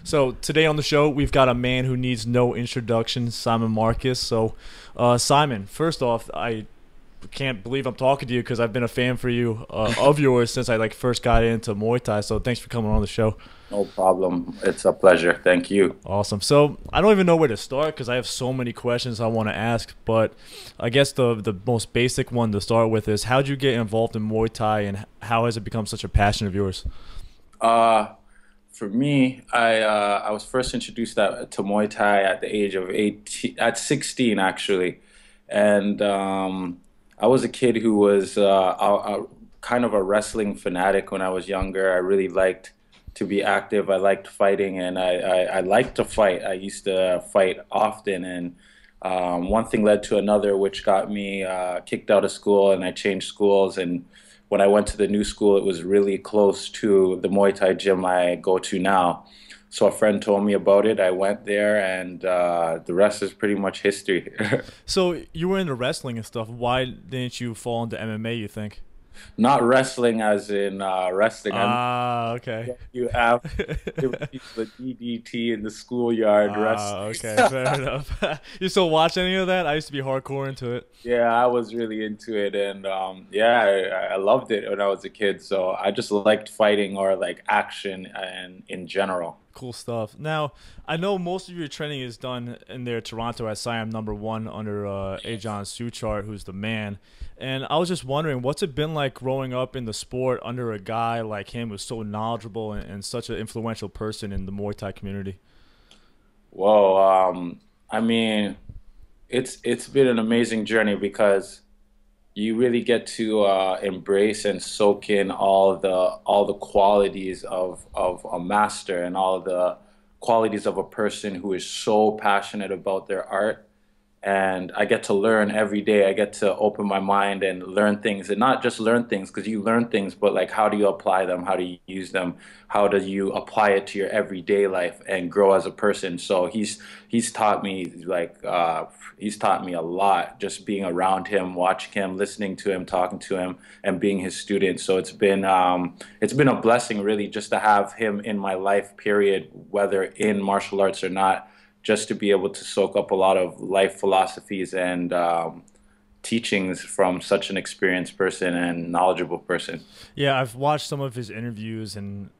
So today on the show, we've got a man who needs no introduction, Simon Marcus. So, Simon, first off, I can't believe I'm talking to you because I've been a fan for you of yours since I like first got into Muay Thai. So thanks for coming on the show. No problem. It's a pleasure. Thank you. Awesome. So I don't even know where to start because I have so many questions I want to ask. But I guess the most basic one to start with is how'd you get involved in Muay Thai and how has it become such a passion of yours? Uh, for me, I was first introduced to Muay Thai at the age of 18, at 16 actually, and I was a kid who was kind of a wrestling fanatic when I was younger. I really liked to be active. I liked fighting, and I liked to fight. I used to fight often, and one thing led to another, which got me kicked out of school, and I changed schools. And when I went to the new school, it was really close to the Muay Thai gym I go to now. So a friend told me about it. I went there, and the rest is pretty much history. So you were into wrestling and stuff. Why didn't you fall into MMA, you think? Not wrestling as in wrestling. I mean, Ah, okay. you have the DDT in the schoolyard Ah, wrestling. okay, fair enough. You still watch any of that? I used to be hardcore into it. Yeah, I was really into it, and yeah, I loved it when I was a kid. So I just liked fighting or like action and in general. Cool stuff. Now, I know most of your training is done in there, Toronto at Siam #1 under Ajon Suchart, who's the man. And I was just wondering, what's it been like growing up in the sport under a guy like him who's so knowledgeable and such an influential person in the Muay Thai community? Whoa, I mean, it's been an amazing journey because you really get to embrace and soak in all the qualities of a master and all the qualities of a person who is so passionate about their art. And I get to learn every day. I get to open my mind and learn things, and not just learn things because you learn things, but like how do you apply them? How do you use them? How do you apply it to your everyday life and grow as a person? So he's taught me he's taught me a lot just being around him, watching him, listening to him, talking to him, and being his student. So it's been a blessing really just to have him in my life, period, whether in martial arts or not, just to be able to soak up a lot of life philosophies and teachings from such an experienced person and knowledgeable person. Yeah, I've watched some of his interviews and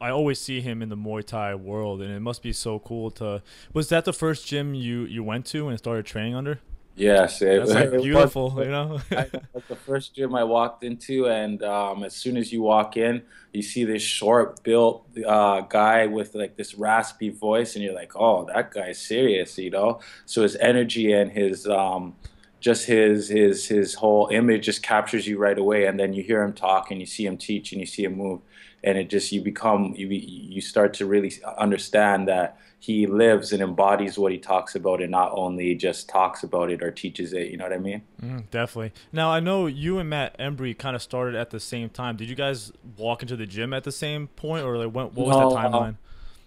I always see him in the Muay Thai world, and it must be so cool to. Was that the first gym you went to and started training under? Yes, That's like it was. beautiful, you know. That was the first gym I walked into, and as soon as you walk in, you see this short-built guy with like this raspy voice, and you're like, "Oh, that guy's serious," you know. So his energy and his just his whole image just captures you right away, and then you hear him talk, and you see him teach, and you see him move, and it just you start to really understand that he lives and embodies what he talks about and not only just talks about it or teaches it, you know what I mean? Definitely. Now I know you and Matt Embry kind of started at the same time. Did you guys walk into the gym at the same point, or like what was that No, timeline?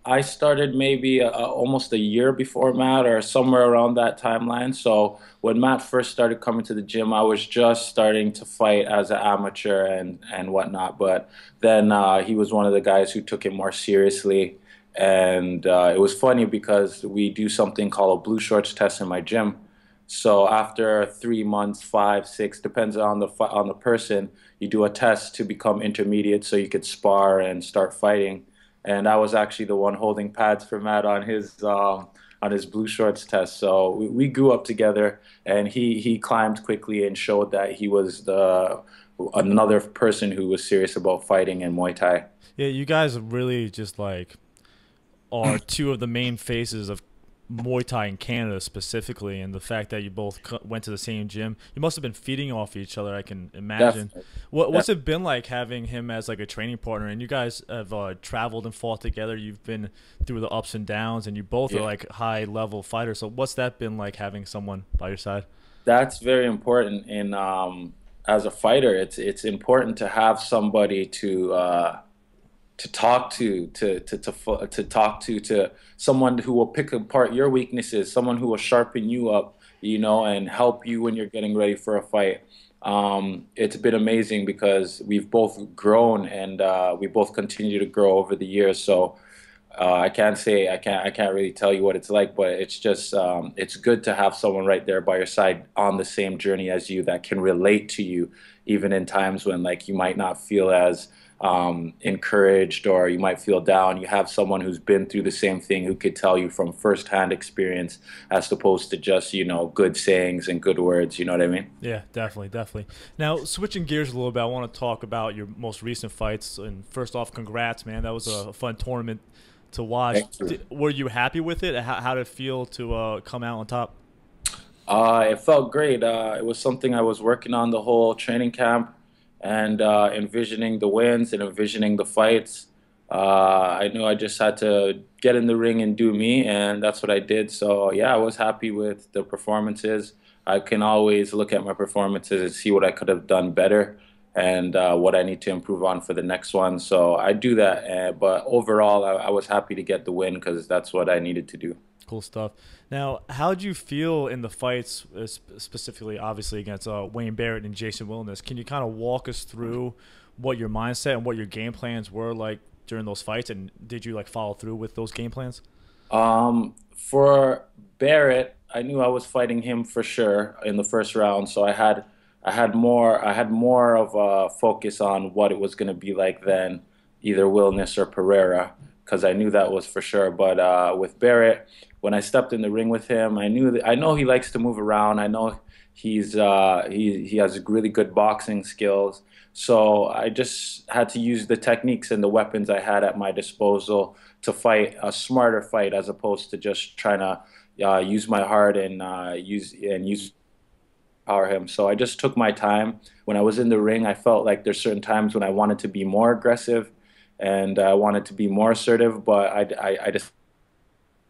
I started maybe almost a year before Matt or somewhere around that timeline. So when Matt first started coming to the gym, I was just starting to fight as an amateur and whatnot. But then he was one of the guys who took it more seriously. And it was funny because we do something called a blue shorts test in my gym. So after 3 months, five, six, depends on the person, you do a test to become intermediate so you could spar and start fighting. And I was actually the one holding pads for Matt on his blue shorts test. So we grew up together, and he climbed quickly and showed that he was the another person who was serious about fighting in Muay Thai. Yeah, you guys really just like are two of the main faces of Muay Thai in Canada specifically, and the fact that you both went to the same gym, you must have been feeding off each other. I can imagine. Definitely. What's it been like having him as like a training partner? And you guys have traveled and fought together. You've been through the ups and downs, and you both are Yeah. like high level fighters. So what's that been like having someone by your side? That's very important in as a fighter. It's important to have somebody to talk to talk to someone who will pick apart your weaknesses, someone who will sharpen you up, you know, and help you when you're getting ready for a fight. It's been amazing because we've both grown and we both continue to grow over the years. So I can't really tell you what it's like, but it's just it's good to have someone right there by your side on the same journey as you that can relate to you, even in times when like you might not feel as encouraged or you might feel down. You have someone who's been through the same thing who could tell you from firsthand experience, as opposed to just good sayings and good words. You know what I mean? Yeah, definitely, definitely. Now, switching gears a little bit, I want to talk about your most recent fights. And first off, congrats, man. That was a fun tournament to watch. Thank you. Were you happy with it? How did it feel to come out on top? It felt great. It was something I was working on the whole training camp and envisioning the wins and envisioning the fights. I knew I just had to get in the ring and do me, and that's what I did. So, yeah, I was happy with the performances. I can always look at my performances and see what I could have done better and what I need to improve on for the next one. So I do that. But overall, I was happy to get the win because that's what I needed to do. Cool stuff. Now, how did you feel in the fights, specifically, obviously, against Wayne Barrett and Jason Wilness? Can you kind of walk us through what your mindset and what your game plans were like during those fights, and did you like follow through with those game plans? For Barrett, I knew I was fighting him for sure in the first round, so I had more of a focus on what it was going to be like than either Wilness or Pereira because I knew that was for sure. But with Barrett, when I stepped in the ring with him, I know he likes to move around. I know he has really good boxing skills. So I just had to use the techniques and the weapons I had at my disposal to fight a smarter fight as opposed to just trying to use my heart and use power him. So I just took my time. When I was in the ring, I felt like there's certain times when I wanted to be more aggressive and I wanted to be more assertive, but I just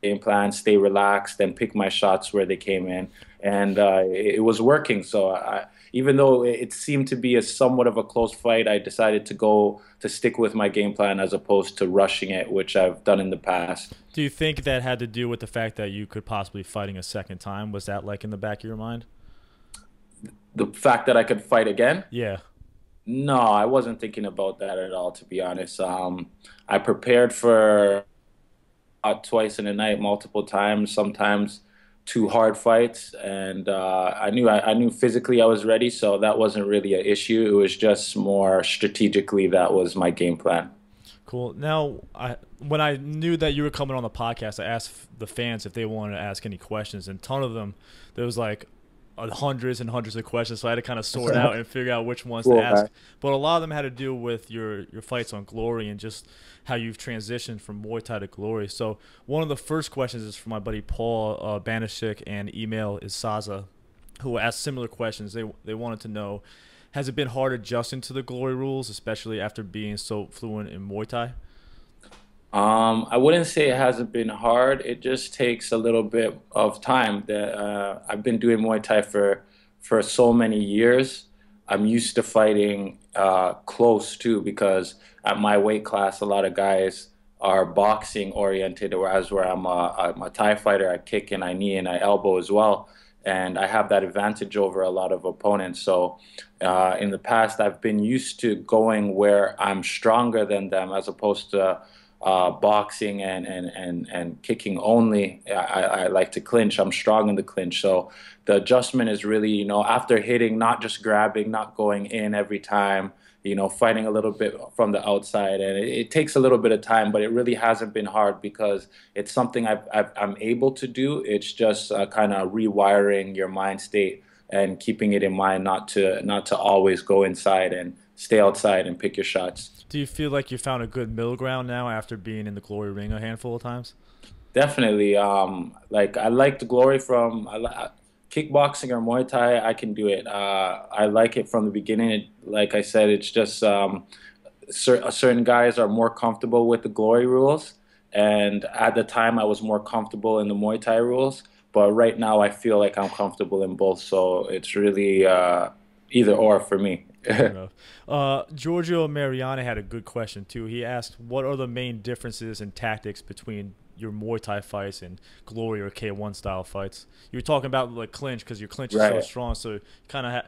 game plan, stay relaxed, and pick my shots where they came in, and it was working. So even though it seemed to be a somewhat of a close fight, I decided to stick with my game plan as opposed to rushing it, which I've done in the past. Do you think that had to do with the fact that you could possibly be fighting a second time? Was that like in the back of your mind? The fact that I could fight again? Yeah. No, I wasn't thinking about that at all, to be honest. I prepared for twice in a night, multiple times, sometimes two hard fights, and I knew physically I was ready, so that wasn't really an issue. It was just more strategically that was my game plan. Cool. Now, when I knew that you were coming on the podcast, I asked the fans if they wanted to ask any questions, and a ton of them, there was like hundreds and hundreds of questions, so I had to kind of sort out and figure out which ones Cool, to ask. man. But a lot of them had to do with your fights on Glory and just how you've transitioned from Muay Thai to Glory. So one of the first questions is from my buddy Paul Banashik, and email is Saza, who asked similar questions. They wanted to know, has it been hard adjusting to the Glory rules, especially after being so fluent in Muay Thai? I wouldn't say it hasn't been hard. It just takes a little bit of time. I've been doing Muay Thai for so many years. I'm used to fighting close too because at my weight class, a lot of guys are boxing oriented, whereas where I'm a Thai fighter, I kick and I knee and I elbow as well. And I have that advantage over a lot of opponents. So in the past, I've been used to going where I'm stronger than them as opposed to boxing and kicking only. I like to clinch. I'm strong in the clinch. So the adjustment is really, after hitting, not just grabbing, not going in every time, fighting a little bit from the outside. And it takes a little bit of time, but it really hasn't been hard because it's something I'm able to do. It's just kind of rewiring your mind state and keeping it in mind not to always go inside and stay outside and pick your shots. Do you feel like you found a good middle ground now after being in the Glory ring a handful of times? Definitely. Like I like the glory from kickboxing or Muay Thai. I can do it. I like it from the beginning. Like I said, it's just certain guys are more comfortable with the glory rules, and at the time I was more comfortable in the Muay Thai rules. But right now I feel like I'm comfortable in both. So it's really either or for me. Fair enough. Giorgio Mariani had a good question too. He asked, "What are the main differences in tactics between your Muay Thai fights and Glory or K1 style fights?" You were talking about like clinch because your clinch is so Right. strong. So kind of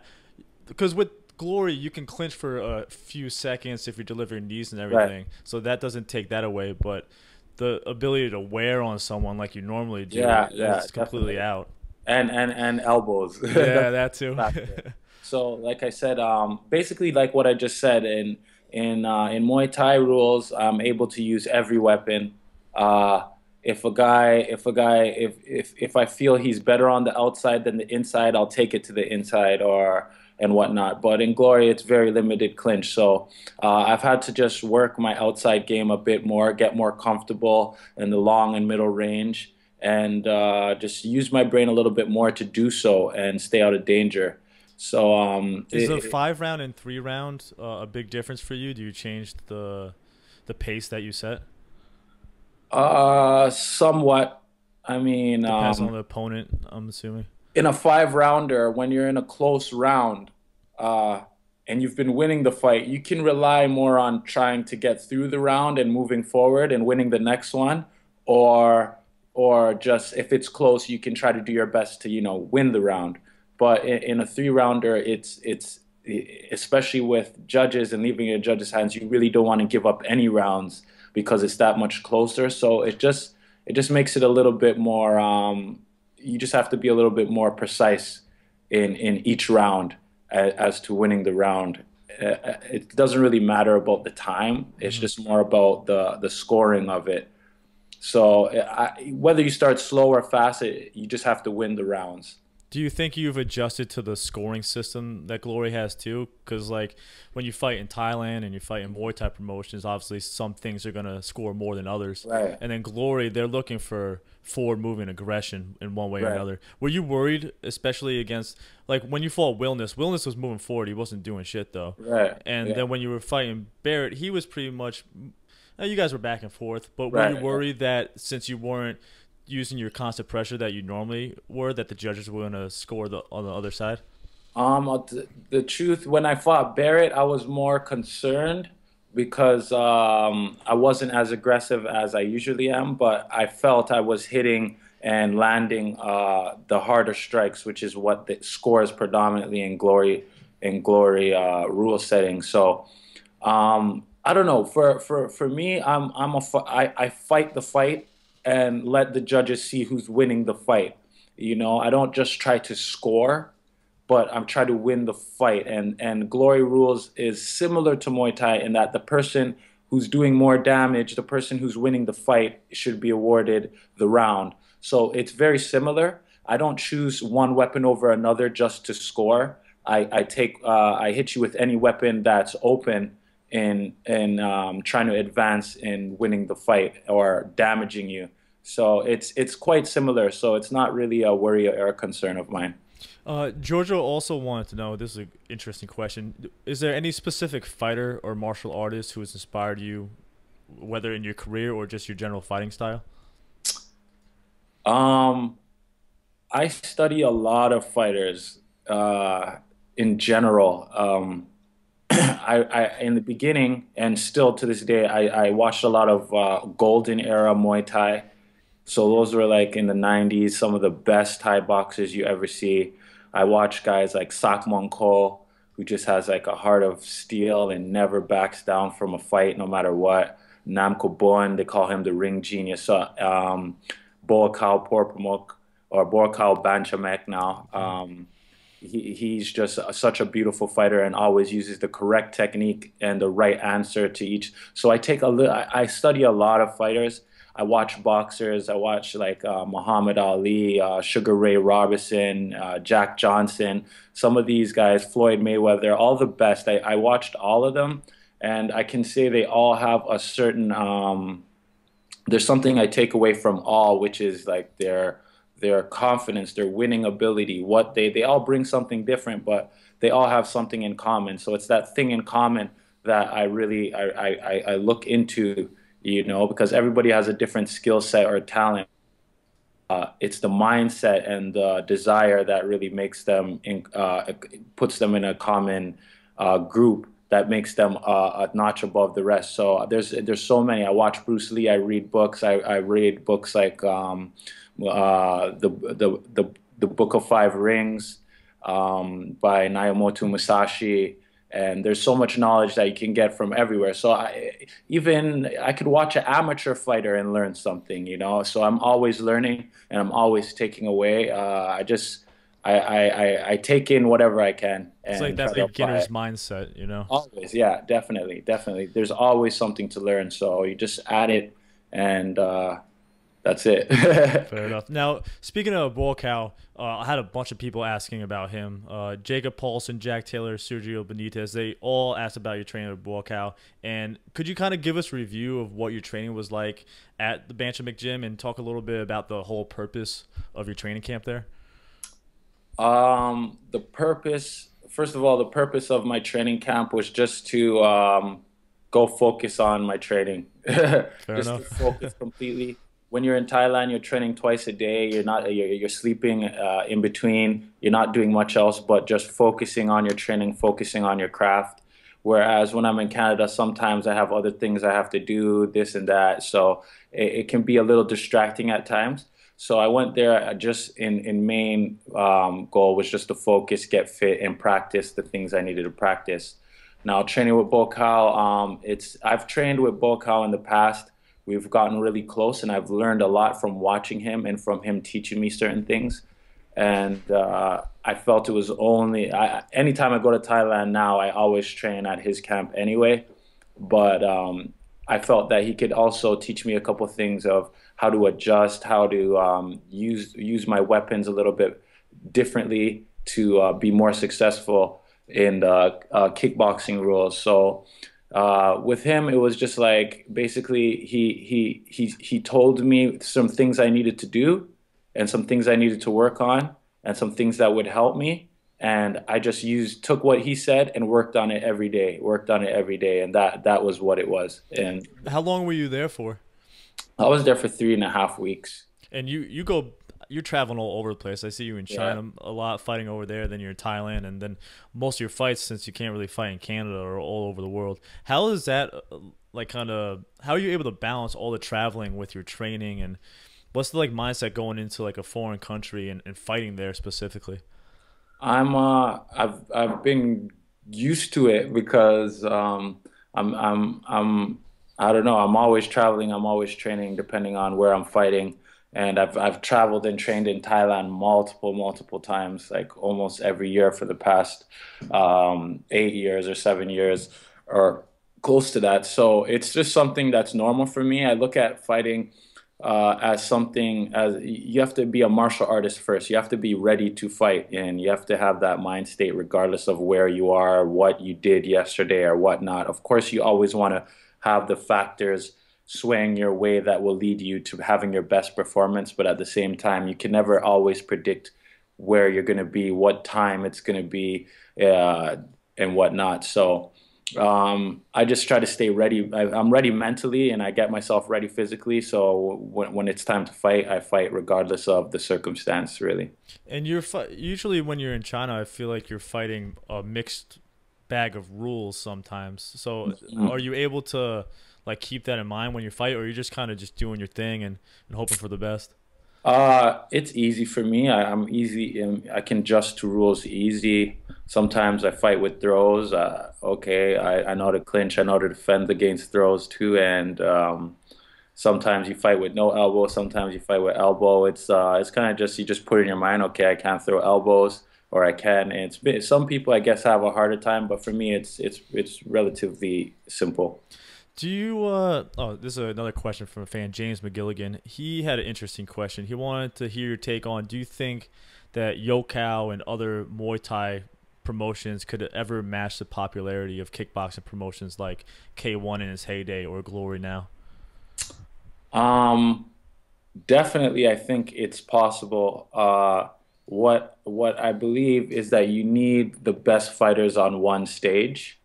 because with Glory you can clinch for a few seconds if you're delivering knees and Right. everything. So that doesn't take that away. But the ability to wear on someone like you normally do Yeah, yeah, is completely definitely. out. And elbows. Yeah, That's that a too. factor. So, like I said, basically like what I just said in Muay Thai rules, I'm able to use every weapon. Uh, if I feel he's better on the outside than the inside, I'll take it to the inside or and whatnot. But in Glory, it's very limited clinch. So I've had to just work my outside game a bit more, get more comfortable in the long and middle range, and just use my brain a little bit more to do so and stay out of danger. So Is the 5 round and 3 round a big difference for you? Do you change the pace that you set? somewhat. I mean, Depends on the opponent, I'm assuming. in a five rounder, when you're in a close round, uh, and you've been winning the fight, you can rely more on trying to get through the round and moving forward and winning the next one, or or just if it's close, you can try to do your best to, win the round. But in a three rounder, it's especially with judges and leaving it in judges' hands, you really don't want to give up any rounds because it's that much closer. So it just makes it a little bit more. You just have to be a little bit more precise in each round as to winning the round. It doesn't really matter about the time. It's Hmm. just more about the scoring of it. So whether you start slow or fast, you just have to win the rounds. Do you think you've adjusted to the scoring system that Glory has too? Because like when you fight in Thailand and you fight in Muay Thai promotions, obviously some things are gonna score more than others. Right, And then Glory, they're looking for forward moving aggression in one way or right, another. Were you worried, especially against like when you fought Wilness? Wilness was moving forward. He wasn't doing shit though. right, And yeah, then when you were fighting Barrett, he was pretty much. You guys were back and forth, but were you right. Yeah. worried that since you weren't using your constant pressure that you normally were, that the judges were going to score on the other side? The truth, when I fought Barrett, I was more concerned because I wasn't as aggressive as I usually am, but I felt I was hitting and landing the harder strikes, which is what the scores predominantly in glory rule setting. So I don't know. For me, I fight the fight and let the judges see who's winning the fight. I don't just try to score, but I'm trying to win the fight. And glory rules is similar to Muay Thai in that the person who's doing more damage, the person who's winning the fight, should be awarded the round. So it's very similar. I don't choose one weapon over another just to score. I hit you with any weapon that's open in trying to advance in winning the fight or damaging you. So it's quite similar. So it's not really a worry or a concern of mine. Giorgio also wanted to know, this is an interesting question. Is there any specific fighter or martial artist who has inspired you, whether in your career or just your general fighting style? Um, I study a lot of fighters in general. In the beginning and still to this day, I watched a lot of golden era Muay Thai. So those were like in the 90s, some of the best Thai boxers you ever see. I watch guys like Sak Mongko, who just has like a heart of steel and never backs down from a fight no matter what. Nam Bon, they call him the ring genius. So, Boakao Porpamuk or Boakao Banchamek now. He's just such a beautiful fighter and always uses the correct technique and the right answer to each. So I study a lot of fighters. I watch boxers. I watch like Muhammad Ali, Sugar Ray Robinson, Jack Johnson. Some of these guys, Floyd Mayweather, all the best. I watched all of them, and I can say they all have a certain. There's something I take away from all, which is like their confidence, their winning ability. What they all bring something different, but they all have something in common. So it's that thing in common that I really I look into, because everybody has a different skill set or talent. It's the mindset and the desire that really puts them in a common group that makes them a notch above the rest. So there's so many. I watch Bruce Lee. I read books. I read books like the Book of Five Rings by Naomoto Musashi. and there's so much knowledge that you can get from everywhere. So I could watch an amateur fighter and learn something, you know. So I'm always learning and I'm always taking away. I take in whatever I can It's like and try that to apply beginner's it. mindset, you know? Always, yeah, definitely, definitely. There's always something to learn, so you just add it, and that's it. Fair enough. Now, speaking of Buakaw, I had a bunch of people asking about him. Jacob Paulson, Jack Taylor, Sergio Benitez, they all asked about your training with Buakaw. And could you kind of give us a review of what your training was like at the Bantamweight gym and talk a little bit about the whole purpose of your training camp there? The purpose, first of all, the purpose of my training camp was just to go focus on my training, Fair just to enough. focus completely. When you're in Thailand, you're training twice a day. You're sleeping in between. You're not doing much else but just focusing on your training, focusing on your craft. Whereas when I'm in Canada, sometimes I have other things I have to do, this and that. So it can be a little distracting at times. So I went there just in main goal was just to focus, get fit, and practice the things I needed to practice. Now training with Bokal, it's I've trained with Bokal in the past. We've gotten really close, and I've learned a lot from watching him and from him teaching me certain things. And I felt it was anytime I go to Thailand now, I always train at his camp anyway. But I felt that he could also teach me a couple things of how to adjust, how to use my weapons a little bit differently to be more successful in the kickboxing rules. So with him, it was just like basically he told me some things I needed to do and some things I needed to work on and some things that would help me. And I just took what he said and worked on it every day, worked on it every day, and that was what it was. And How long were you there for? I was there for 3.5 weeks. And you're traveling all over the place. I see you in Yeah. China a lot, fighting over there. Then you're in Thailand, and then most of your fights, since you can't really fight in Canada, are all over the world. How is that like kind of? How are you able to balance all the traveling with your training, and what's the like mindset going into like a foreign country and fighting there specifically? I've been used to it because I'm I don't know, I'm always traveling, I'm always training depending on where I'm fighting. And I've traveled and trained in Thailand multiple times, like almost every year for the past 8 years or 7 years or close to that. So it's just something that's normal for me. I look at fighting as something as you have to be a martial artist first. You have to be ready to fight, and you have to have that mind state regardless of where you are, what you did yesterday, or whatnot. Of course, you always want to have the factors swaying your way that will lead you to having your best performance, but at the same time, you can never always predict where you're going to be, what time it's going to be, uh, and whatnot. So. I just try to stay ready. I'm ready mentally and I get myself ready physically. So when it's time to fight, I fight regardless of the circumstance, really. And usually when you're in China, I feel like you're fighting a mixed bag of rules sometimes. So are you able to like keep that in mind when you fight, or are you just kind of just doing your thing and hoping for the best? It's easy for me. I'm easy. I can adjust to rules easy. Sometimes I fight with throws. Okay, I know to clinch. I know to defend against throws too. And sometimes you fight with no elbow. Sometimes you fight with elbow. It's kind of just you just put in your mind. Okay, I can't throw elbows, or I can. And some people I guess have a harder time, but for me, it's relatively simple. Do you oh, this is another question from a fan, James McGilligan. He had an interesting question. He wanted to hear your take on, do you think that Yokkao and other Muay Thai promotions could ever match the popularity of kickboxing promotions like K1 in its heyday or Glory now? Um, Definitely, I think it's possible. What I believe is that you need the best fighters on one stage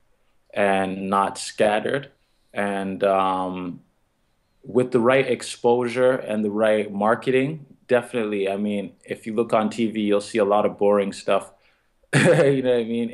and not scattered. And with the right exposure and the right marketing, definitely. I mean, if you look on TV, you'll see a lot of boring stuff. You know what I mean?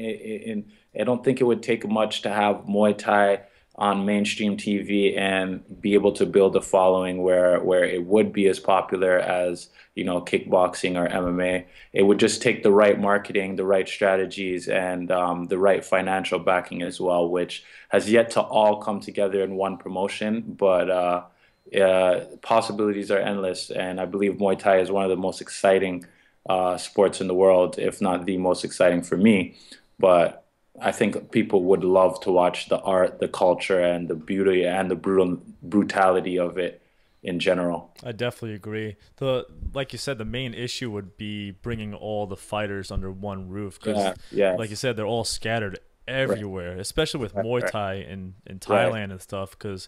And I don't think it would take much to have Muay Thai on mainstream TV and be able to build a following where it would be as popular as, kickboxing or MMA. It would just take the right marketing, the right strategies, and the right financial backing as well, which has yet to all come together in one promotion. But possibilities are endless, and I believe Muay Thai is one of the most exciting sports in the world, if not the most exciting for me. But I think people would love to watch the art, the culture, and the beauty and the brutality of it in general. I definitely agree. Like you said, the main issue would be bringing all the fighters under one roof because, Yeah, like you yes, said, they're all scattered right, everywhere, especially with right, Muay right, Thai in right. Thailand and stuff. Because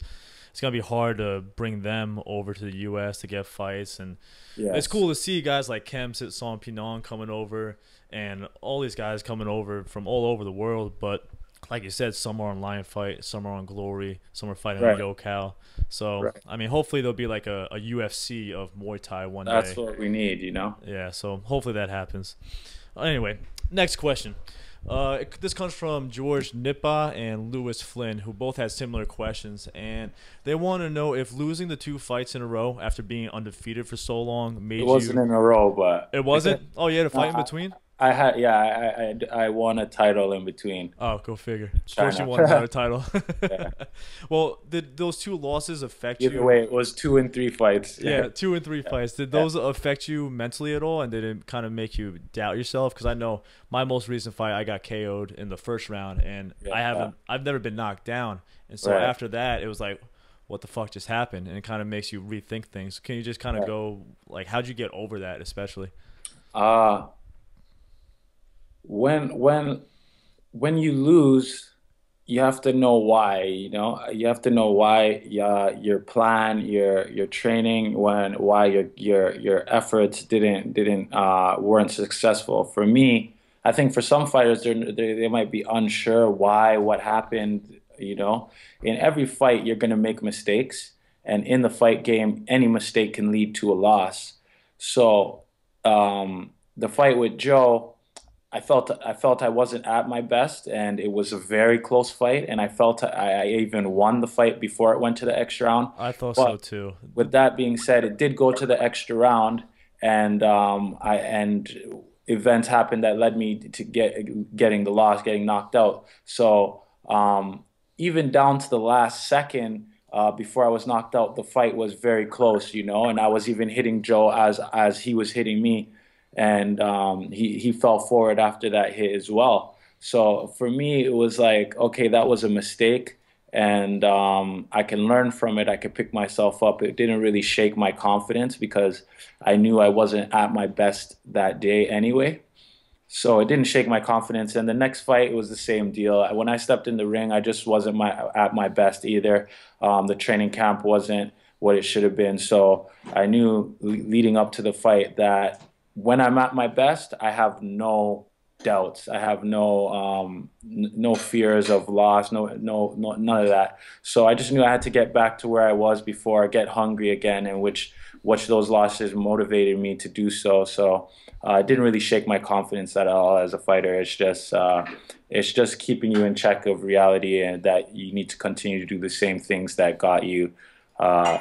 it's gonna be hard to bring them over to the U.S. to get fights, and it's Yes, cool to see guys like Kemsit Song Pinong coming over, and all these guys coming over from all over the world. But like you said, some are on Lion Fight, some are on Glory, some are fighting on right, YoCal. So right. I mean, hopefully there'll be like a UFC of Muay Thai one That's day. what we need. Yeah, so hopefully that happens. Anyway, next question. This comes from George Nippa and Lewis Flynn, who both had similar questions, and they want to know if losing the two fights in a row after being undefeated for so long It made wasn't you. in a row, but It wasn't. Oh, you had a no, fight in between. I had, yeah, I won a title in between Oh, go figure. Of course, you China. won another title. Yeah. Well, did those two losses affect Either you? way, it was 2 and 3 fights. Yeah, two and three fights. Did Yeah, those affect you mentally at all, and did it kind of make you doubt yourself? Because I know my most recent fight, I got KO'd in the first round, and yeah, I've never been knocked down, and so right, after that, it was like, what the fuck just happened? And it kind of makes you rethink things. Can you just kind of right. go like, how'd you get over that, especially? Uh, when when when you lose, you have to know why, you have to know why your plan, your training, why your efforts didn't weren't successful. For me, I think for some fighters they might be unsure why, what happened, In every fight you're going to make mistakes, and in the fight game any mistake can lead to a loss. So the fight with Joe, I felt I wasn't at my best, and it was a very close fight. And I felt I even won the fight before it went to the extra round. I thought so But too. with that being said, it did go to the extra round, and events happened that led me to getting the loss, getting knocked out. So even down to the last second. Before I was knocked out, the fight was very close, and I was even hitting Joe as he was hitting me, and he fell forward after that hit as well. So for me, it was like, okay, that was a mistake, and I can learn from it. I could pick myself up. It didn't really shake my confidence because I knew I wasn't at my best that day anyway. So it didn't shake my confidence. And the next fight, it was the same deal. When I stepped in the ring, I just wasn't at my best either. The training camp wasn't what it should have been. So I knew leading up to the fight that when I'm at my best, I have no doubts. I have no fears of loss, none of that. So I just knew I had to get back to where I was before, get hungry again, and which those losses motivated me to do so. So it didn't really shake my confidence at all as a fighter. It's just keeping you in check of reality, and that you need to continue to do the same things that got you uh,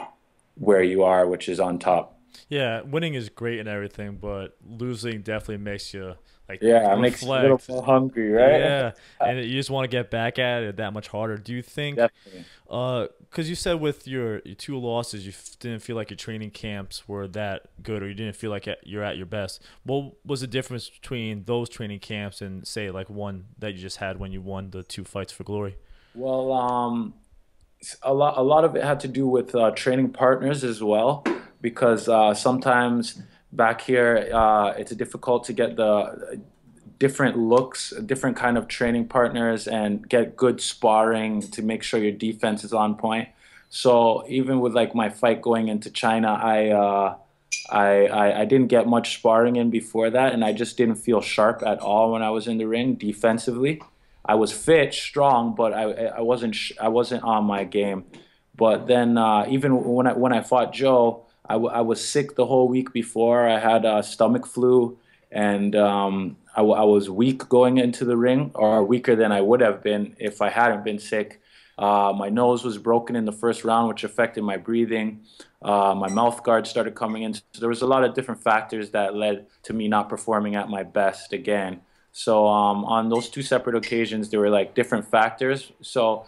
where you are, which is on top. Yeah, winning is great and everything, but losing definitely makes you like Yeah, it makes you a little reflect. more hungry, right? Yeah, and you just want to get back at it that much harder. Do you think, Definitely. because you said with your two losses, you didn't feel like your training camps were that good, or you didn't feel like you're at your best. What was the difference between those training camps and say like one that you just had when you won the two fights for glory? Well, a lot of it had to do with training partners as well, because sometimes back here it's difficult to get the different looks, different kind of training partners, and get good sparring to make sure your defense is on point. So even with like my fight going into China, I didn't get much sparring in before that, and I just didn't feel sharp at all when I was in the ring defensively. I was fit, strong, but I wasn't on my game. But then even when I fought Joe, I was sick the whole week before. I had stomach flu, and I was weak going into the ring, or weaker than I would have been if I hadn't been sick. My nose was broken in the first round, which affected my breathing. My mouth guard started coming in. So there was a lot of different factors that led to me not performing at my best again. So on those two separate occasions, there were like different factors. So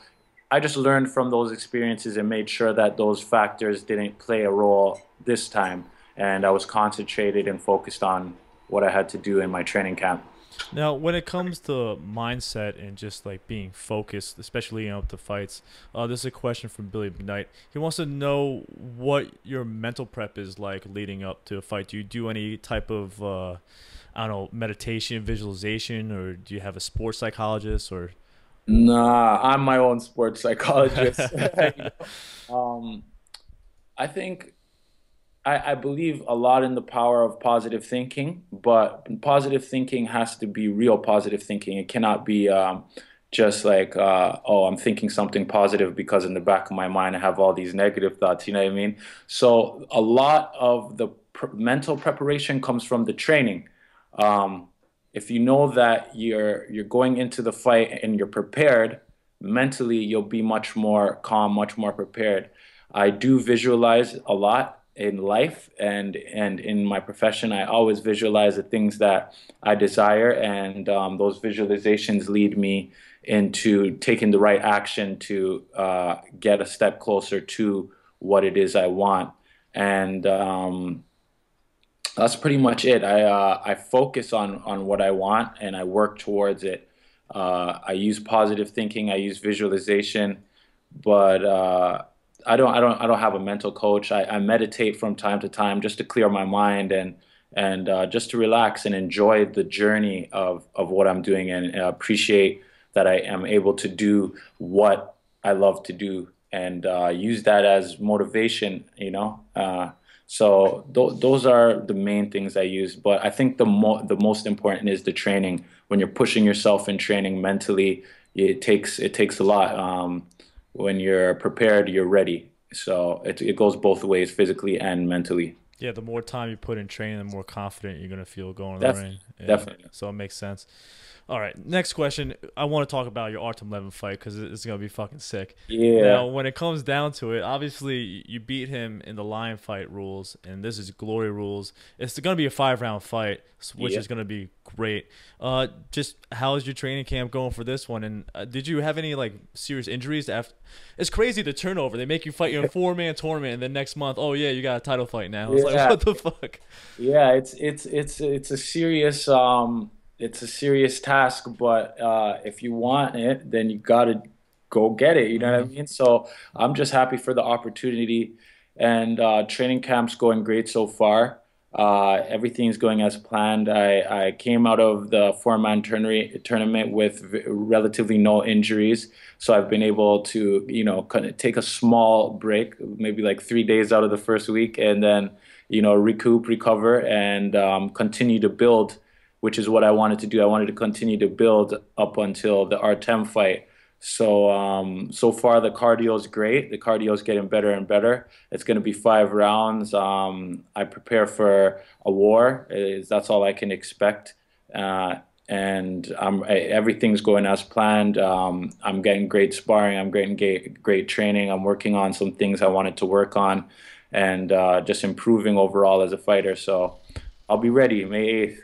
I just learned from those experiences and made sure that those factors didn't play a role this time. And I was concentrated and focused on what I had to do in my training camp. Now, when it comes to mindset and just like being focused, especially up to fights, this is a question from Billy McKnight. He wants to know what your mental prep is like leading up to a fight. Do you do any type of, I don't know, meditation, visualization, or do you have a sports psychologist, or? Nah, I'm my own sports psychologist. Um, I think I believe a lot in the power of positive thinking, but positive thinking has to be real positive thinking. It cannot be just like, oh, I'm thinking something positive because in the back of my mind I have all these negative thoughts. You know what I mean? So a lot of the mental preparation comes from the training. Um, if you know that you're going into the fight and you're prepared mentally, you'll be much more calm, much more prepared. I do visualize a lot in life and in my profession. I always visualize the things that I desire, and those visualizations lead me into taking the right action to get a step closer to what it is I want. And that's pretty much it. I focus on what I want and I work towards it. I use positive thinking. I use visualization, but I don't have a mental coach. I meditate from time to time just to clear my mind and just to relax and enjoy the journey of what I'm doing and appreciate that I am able to do what I love to do and use that as motivation. So those are the main things I use. But I think the most important is the training. When you're pushing yourself in training mentally, it takes a lot. When you're prepared, you're ready. So it goes both ways, physically and mentally. Yeah, the more time you put in training, the more confident you're gonna feel going to the Definitely, ring. Yeah, definitely. so it makes sense. All right, next question. I want to talk about your Artem Levin fight because it's gonna be fucking sick. Yeah, Now, when it comes down to it, obviously you beat him in the lion fight rules, and this is glory rules. It's gonna be a 5 round fight, which yeah. is gonna be great. Just how is your training camp going for this one? And did you have any like serious injuries after? It's crazy the turnover. They make you fight your 4 man tournament, and then next month, oh yeah, you got a title fight now. It's like Yeah, what the fuck? yeah, it's a serious it's a serious task, but if you want it, then you gotta go get it. You know what I Hmm. mean? So I'm just happy for the opportunity, and training camp's going great so far. Everything's going as planned. I came out of the 4 man tournament with relatively no injuries, so I've been able to, kind of take a small break, maybe like 3 days out of the first week, and then, recoup, recover, and continue to build, which is what I wanted to do. I wanted to continue to build up until the Artem fight. So so far the cardio is great. The cardio is getting better and better. It's going to be 5 rounds. I prepare for a war. That's all I can expect. And everything's going as planned. I'm getting great sparring. I'm getting great training. I'm working on some things I wanted to work on, and just improving overall as a fighter. So I'll be ready May 8th.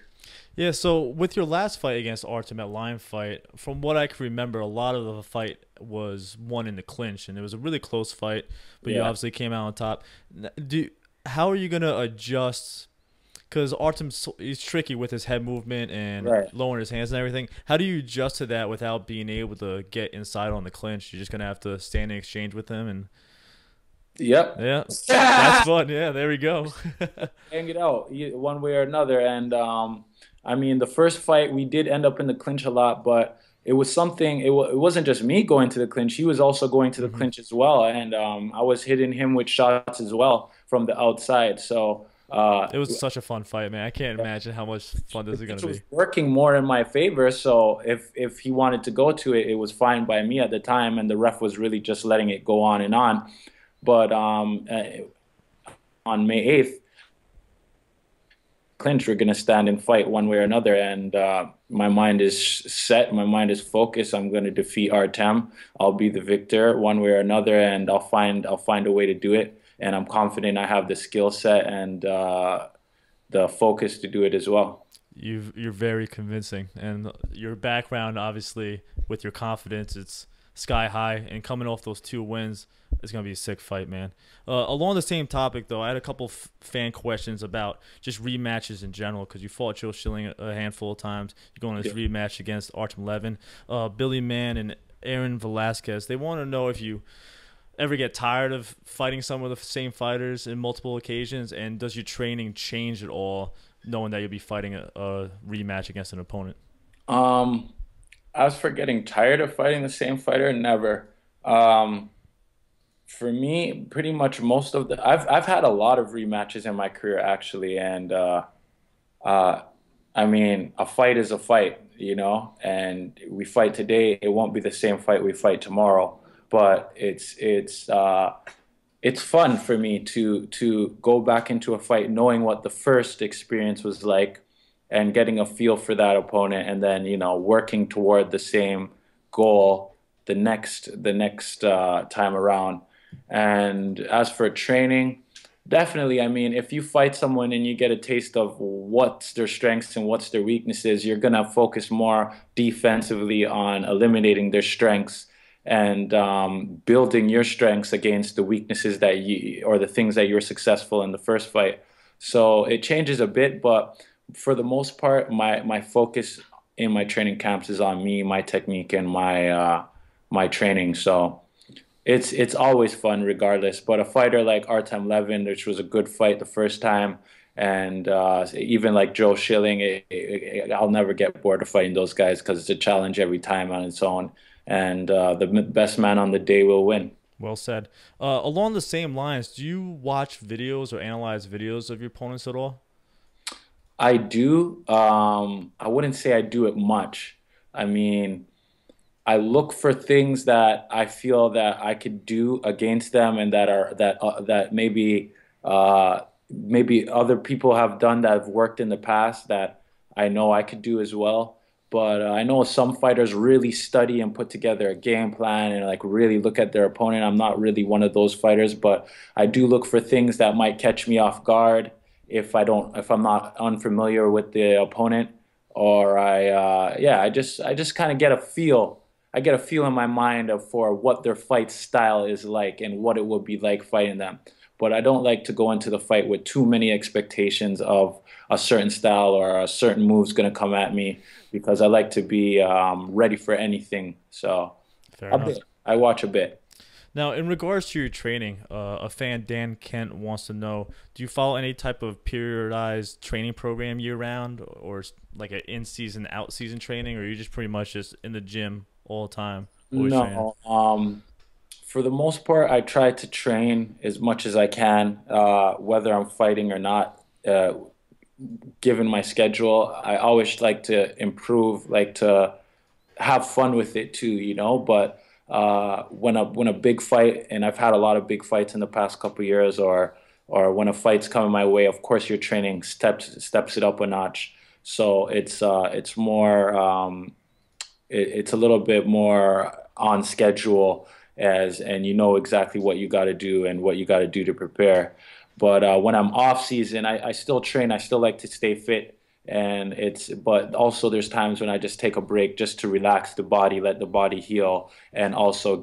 Yeah, so with your last fight against Artem at Lion Fight, from what I can remember, a lot of the fight was won in the clinch, and it was a really close fight, but you Yeah, obviously came out on top. How are you gonna adjust? Because he's tricky with his head movement and right. lowering his hands and everything. How do you adjust to that without being able to get inside on the clinch? You're just gonna have to stand in exchange with him, and Yep. yeah, that's fun. Yeah, there we go. Hang it out one way or another. And I mean, the first fight we did end up in the clinch a lot, but it was something. It wasn't just me going to the clinch. He was also going to the Hmm. clinch as well, and I was hitting him with shots as well from the outside. So It was such a fun fight, man. I can't imagine how much fun the this is gonna clinch was be. working more in my favor. So if he wanted to go to it, it was fine by me at the time, and the ref was really just letting it go on and on. But on May 8th, clinch. We're gonna stand and fight one way or another. And my mind is set. My mind is focused. I'm gonna defeat Artem. I'll be the victor one way or another, and I'll find a way to do it. And I'm confident I have the skill set and the focus to do it as well. You're very convincing, and your background, obviously, with your confidence, it's sky high. And coming off those 2 wins, it's gonna be a sick fight, man. Along the same topic, though, I had a couple fan questions about just rematches in general, because you fought Joe Schilling a handful of times. You're going on this Yeah. rematch against Artem Levin, Billy Mann, and Aaron Velasquez. They want to know if you ever get tired of fighting some of the same fighters in multiple occasions, and does your training change at all knowing that you'll be fighting a rematch against an opponent? Um, as for getting tired of fighting the same fighter, never. Um, for me, pretty much most of the I've had a lot of rematches in my career actually, and uh, I mean, a fight is a fight, and we fight today, it won't be the same fight we fight tomorrow, but it's fun for me to go back into a fight knowing what the first experience was like and getting a feel for that opponent and then, working toward the same goal the next time around. And as for training, definitely, I mean, if you fight someone and you get a taste of what's their strengths and what's their weaknesses, you're gonna focus more defensively on eliminating their strengths and building your strengths against the weaknesses that you or the things that you're successful in the first fight. So it changes a bit, but for the most part, my focus in my training camps is on me, my technique, and my training. So it's always fun regardless. But a fighter like Artem Levin, which was a good fight the first time, and even like Joe Schilling, I'll never get bored of fighting those guys because it's a challenge every time on its own. And the best man on the day will win. Well said. Along the same lines, do you watch videos or analyze videos of your opponents at all? I do. I wouldn't say I do it much. I mean, I look for things that I feel that I could do against them and that maybe other people have done that have worked in the past that I know I could do as well. But I know some fighters really study and put together a game plan and like really look at their opponent. I'm not really one of those fighters, but I do look for things that might catch me off guard if I'm not unfamiliar with the opponent or I just kind of get a feel. I get a feel in my mind of for what their fight style is like and what it would be like fighting them. But I don't like to go into the fight with too many expectations of a certain style or a certain move's going to come at me because I like to be ready for anything. So Fair a enough. bit. I watch a bit. Now, in regards to your training, a fan, Dan Kent, wants to know: do you follow any type of periodized training program year round, or like an in-season, out-season training, or are you just pretty much just in the gym all the time, always training? No, for the most part, I try to train as much as I can, whether I'm fighting or not. Given my schedule, I always like to improve, like to have fun with it too, But when a big fight, and I've had a lot of big fights in the past couple of years, or when a fight's coming my way, of course your training steps it up a notch. So it's more it's a little bit more on schedule as and you know exactly what you got to do and what you got to do to prepare. But when I'm off season, I still train. I still like to stay fit, and but also there's times when I just take a break just to relax the body, let the body heal, and also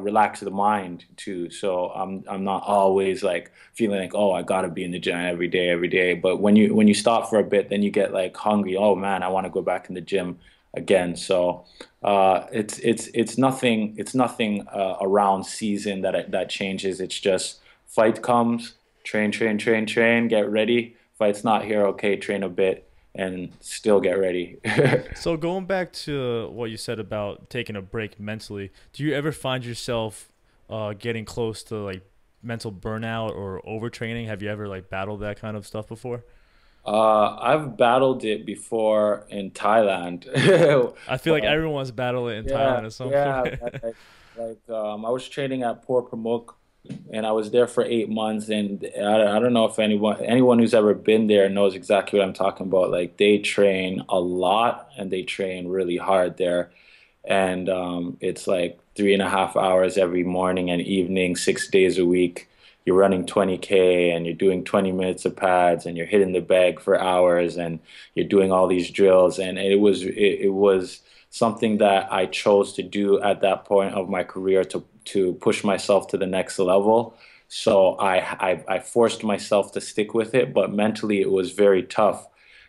relax the mind too. So I'm not always like feeling like, oh, I gotta be in the gym every day. But when you stop for a bit, then you get like hungry. Oh man, I want to go back in the gym again. So it's nothing around season that changes. It's just fight comes, train, train, train, train, get ready. Fight's not here, okay, train a bit and still get ready. So going back to what you said about taking a break mentally, do you ever find yourself getting close to like mental burnout or overtraining? Have you ever like battled that kind of stuff before? I've battled it before in Thailand. I feel like Well, everyone's battled it in yeah, Thailand at some point. yeah. I was training at Port Pramuk, and I was there for 8 months. And I don't know if anyone who's ever been there knows exactly what I'm talking about. Like they train a lot and they train really hard there. And it's like 3.5 hours every morning and evening, 6 days a week. You're running 20K and you're doing 20 minutes of pads and you're hitting the bag for hours and you're doing all these drills. And it was something that I chose to do at that point of my career to push myself to the next level. So I forced myself to stick with it, but mentally it was very tough.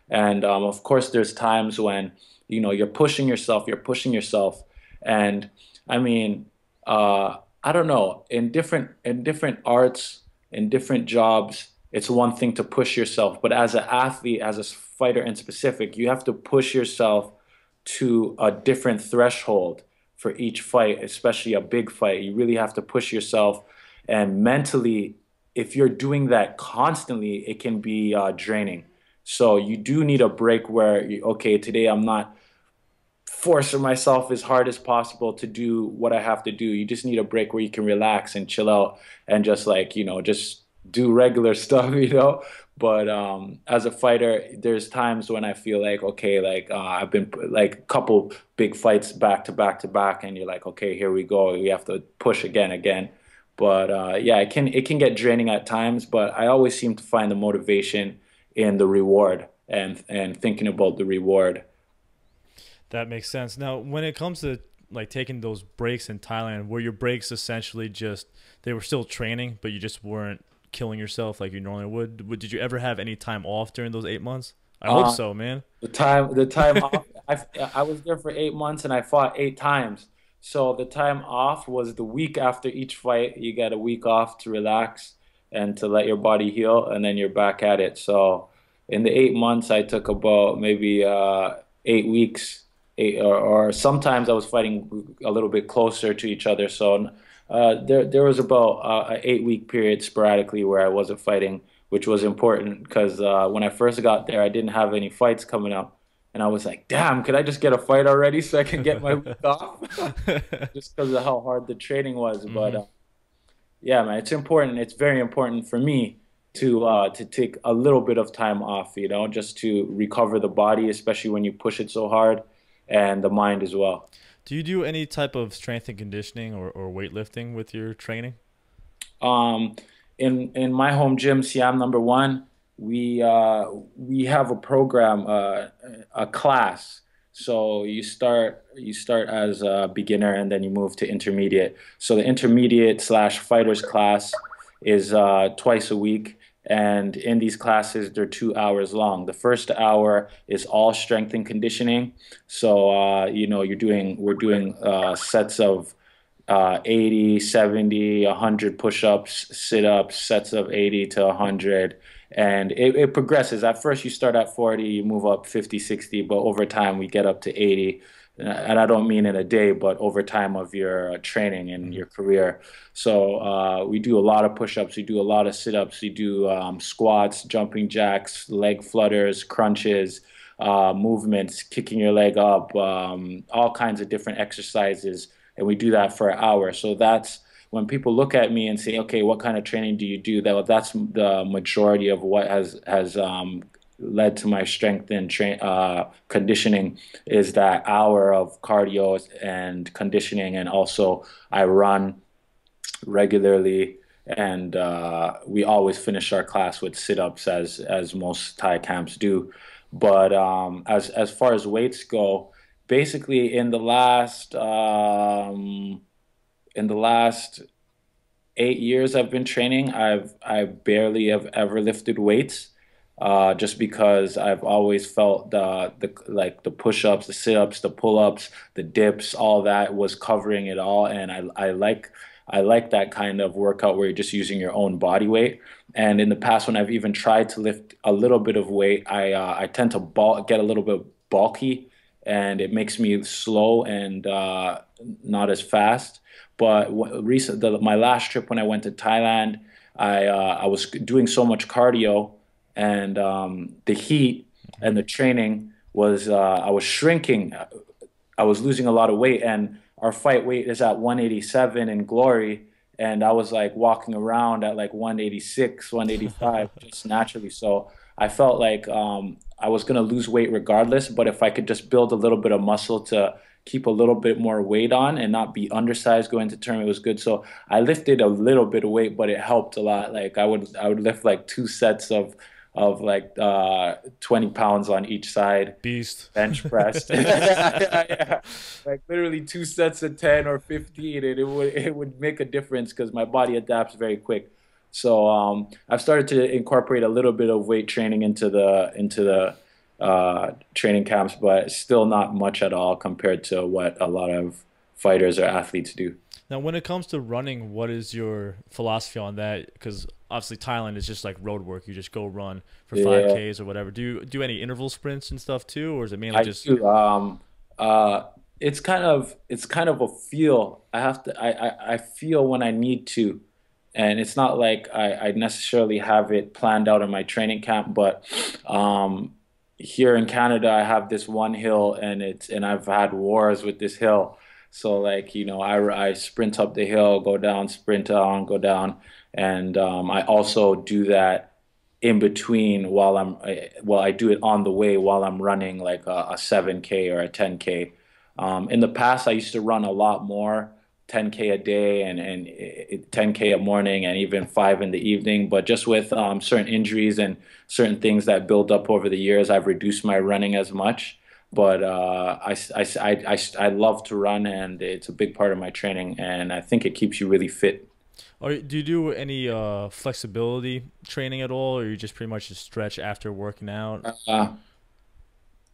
And of course, there's times when you're pushing yourself, and I mean, I don't know, in different arts, in different jobs, it's one thing to push yourself, but as an athlete, as a fighter in specific, you have to push yourself to a different threshold for each fight, especially a big fight. You really have to push yourself, and mentally, if you're doing that constantly, it can be draining. So you do need a break where, okay, today I'm not forcing myself as hard as possible to do what I have to do. You just need a break where you can relax and chill out and just like, just do regular stuff, But as a fighter, there's times when I feel like, okay, like I've been like a couple big fights back to back to back, and you're like, okay, here we go. We have to push again. But yeah, it can get draining at times, but I always seem to find the motivation in the reward and thinking about the reward. That makes sense. Now, when it comes to like taking those breaks in Thailand, were your breaks essentially just they were still training, but you just weren't killing yourself like you normally would? Did you ever have any time off during those 8 months? I hope Uh, so, man. the time off, I was there for 8 months and I fought 8 times. So the time off was the week after each fight. You get a week off to relax and to let your body heal, and then you're back at it. So in the 8 months, I took about maybe 8 weeks, or sometimes I was fighting a little bit closer to each other. So there was about an 8 week period sporadically where I wasn't fighting, which was important because when I first got there, I didn't have any fights coming up. And I was like, damn, could I just get a fight already so I can get my week off? Just because of how hard the training was. But Hmm. yeah, man, it's important. It's very important for me to take a little bit of time off, just to recover the body, especially when you push it so hard, and the mind as well. Do you do any type of strength and conditioning or weightlifting with your training? Um, in my home gym, Siam number one, we have a program, a class. So you start as a beginner and then you move to intermediate. So the intermediate slash fighters class is twice a week. And in these classes, they're 2 hours long. The first hour is all strength and conditioning. So we're doing sets of 80, 70, 100 push-ups, sit-ups, sets of 80 to 100. And it progresses. At first, you start at 40, you move up 50, 60, but over time, we get up to 80. And I don't mean in a day, but over time of your training and Hmm. your career. So we do a lot of push-ups, we do a lot of sit-ups, we do squats, jumping jacks, leg flutters, crunches, movements, kicking your leg up, all kinds of different exercises, and we do that for an hour. So that's when people look at me and say, "Okay, what kind of training do you do?" That's the majority of what has led to my strength and conditioning is that hour of cardio and conditioning, and also I run regularly. And we always finish our class with sit-ups, as most Thai camps do. But as far as weights go, basically in the last 8 years I've been training, I barely have ever lifted weights, just because I've always felt the push-ups, the sit-ups, the pull-ups, the dips, all that was covering it all, and I like that kind of workout where you're just using your own body weight. And in the past, when I've even tried to lift a little bit of weight, I tend to get a little bit bulky, and it makes me slow and not as fast. But my last trip when I went to Thailand, I was doing so much cardio, and the heat and the training was I was shrinking. I was losing a lot of weight, and our fight weight is at 187 in Glory, and I was like walking around at like 186, 185 just naturally. So I felt like I was gonna lose weight regardless, but if I could just build a little bit of muscle to keep a little bit more weight on and not be undersized going to tournament was good. So I lifted a little bit of weight, but it helped a lot. Like I would lift like two sets of like 20 pounds on each side, Beast. bench press. Yeah. Like literally two sets of 10 or 15, and it would make a difference because my body adapts very quick. So I've started to incorporate a little bit of weight training into the training camps, but still not much at all compared to what a lot of fighters or athletes do. Now, when it comes to running, what is your philosophy on that? Because obviously Thailand is just like road work. You just go run for Yeah, 5Ks or whatever. Do you do any interval sprints and stuff too, or is it mainly I just do. Uh, it's kind of a feel. I have to. I feel when I need to, and it's not like I necessarily have it planned out in my training camp. But here in Canada, I have this one hill, and I've had wars with this hill. So like I sprint up the hill, go down, sprint on, go down, and I also do that in between while well, I do it on the way while I'm running like a 7K or a 10K. In the past, I used to run a lot more, 10K a day and 10K a morning and even five in the evening. But just with certain injuries and certain things that build up over the years, I've reduced my running as much. But I love to run, and it's a big part of my training, and I think it keeps you really fit. or do you do any flexibility training at all, or you just pretty much just stretch after working out? Uh,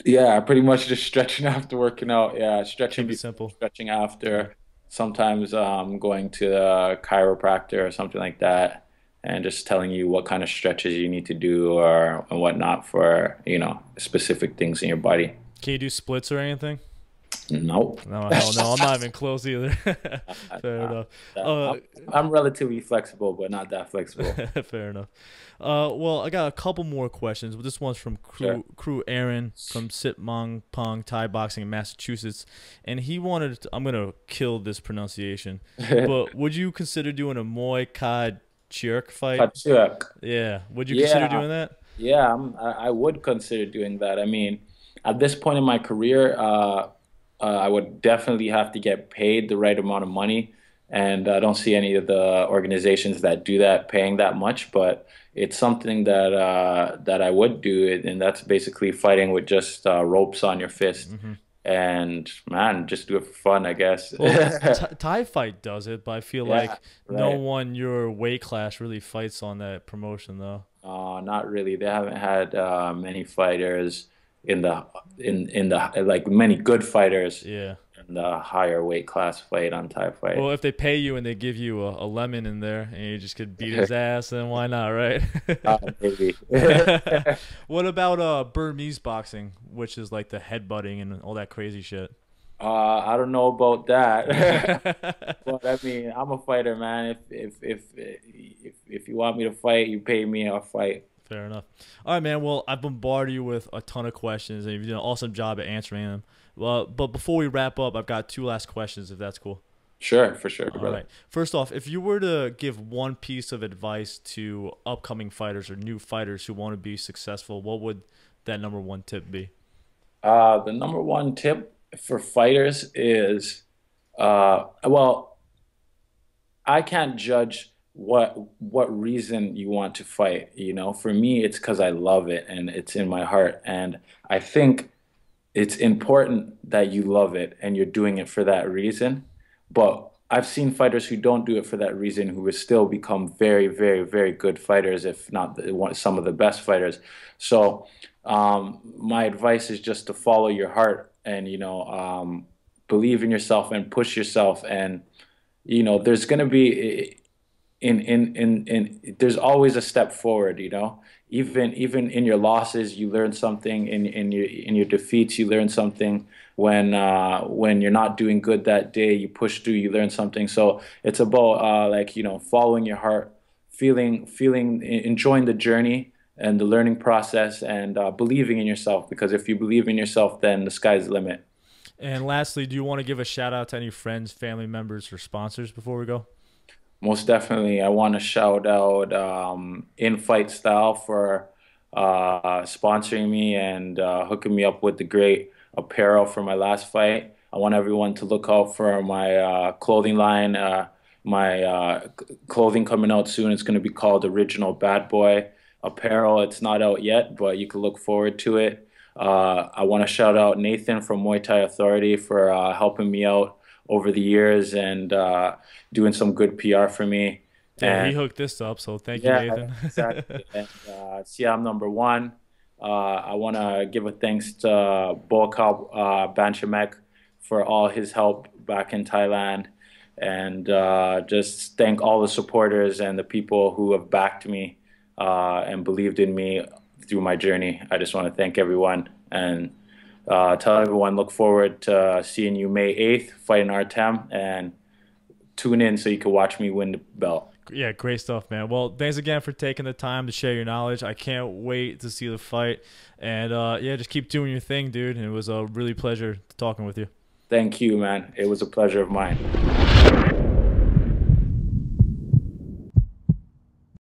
Yeah, pretty much just stretching after working out. Yeah, stretching Keep it before, simple. stretching Yeah. after. Sometimes going to a chiropractor or something like that, and just telling you what kind of stretches you need to do or and whatnot for, specific things in your body. Can you do splits or anything? Nope. No, hell no. I'm not even close either. Fair enough. Uh, I'm I'm relatively flexible, but not that flexible. Fair enough. Well, I got a couple more questions. This one's from Sure. Crew Aaron from Sitmang Pong Thai Boxing in Massachusetts, and he wanted. I'm gonna kill this pronunciation, but would you consider doing a Muay Thai Chirk fight? Kachuk. Yeah. Would you consider Yeah, doing that? yeah, I would consider doing that. I mean, at this point in my career, I would definitely have to get paid the right amount of money, and I don't see any of the organizations that do that paying that much. But it's something that I would do, and that's basically fighting with just ropes on your fist, Hmm. and man, just do it for fun, I guess. Well, Thai Fight does it, but I feel Yeah, like no right. one your weight class really fights on that promotion, though. Not really. They haven't had many fighters in the like many good fighters Yeah. in the higher weight class fight on Thai fight. Well, if they pay you and they give you a lemon in there and you just could beat his ass, then why not, right? Maybe. What about Burmese boxing, which is like the headbutting and all that crazy shit? I don't know about that, but I mean, I'm a fighter, man. If you want me to fight, you pay me, I'll fight. Fair enough. All right, man. Well, I've bombarded you with a ton of questions, and you've done an awesome job at answering them. Well, but before we wrap up, I've got two last questions, if that's cool. Sure, for sure, All brother. right. First off, if you were to give one piece of advice to upcoming fighters or new fighters who want to be successful, what would that number one tip be? The number one tip for fighters is, well, I can't judge what reason you want to fight. For me, it's because I love it and it's in my heart. And I think it's important that you love it and you're doing it for that reason. But I've seen fighters who don't do it for that reason who have still become very, very, very good fighters, if not some of the best fighters. So my advice is just to follow your heart and believe in yourself and push yourself. And there's going to be in there's always a step forward. Even in your losses you learn something, in your defeats you learn something, when you're not doing good that day you push through, you learn something. So it's about like following your heart, enjoying the journey and the learning process, and believing in yourself, because if you believe in yourself, then the sky's the limit. And lastly, do you want to give a shout out to any friends, family members, or sponsors before we go? Most definitely. I want to shout out In Fight Style for sponsoring me and hooking me up with the great apparel for my last fight. I want everyone to look out for my clothing line, my clothing coming out soon. It's going to be called Original Bad Boy Apparel. It's not out yet, but you can look forward to it. I want to shout out Nathan from Muay Thai Authority for helping me out over the years and doing some good PR for me. Yeah, he And hooked this up, so thank you, yeah, Nathan. exactly. And see, I'm number one. I want to give a thanks to Bolkal Banchamek for all his help back in Thailand. And just thank all the supporters and the people who have backed me and believed in me through my journey. I just want to thank everyone and tell everyone look forward to seeing you May 8th fighting Artem and tune in so you can watch me win the belt. Yeah, great stuff, man. Well, thanks again for taking the time to share your knowledge. I can't wait to see the fight. And yeah, just keep doing your thing, dude. And it was a really pleasure talking with you. Thank you, man. It was a pleasure of mine.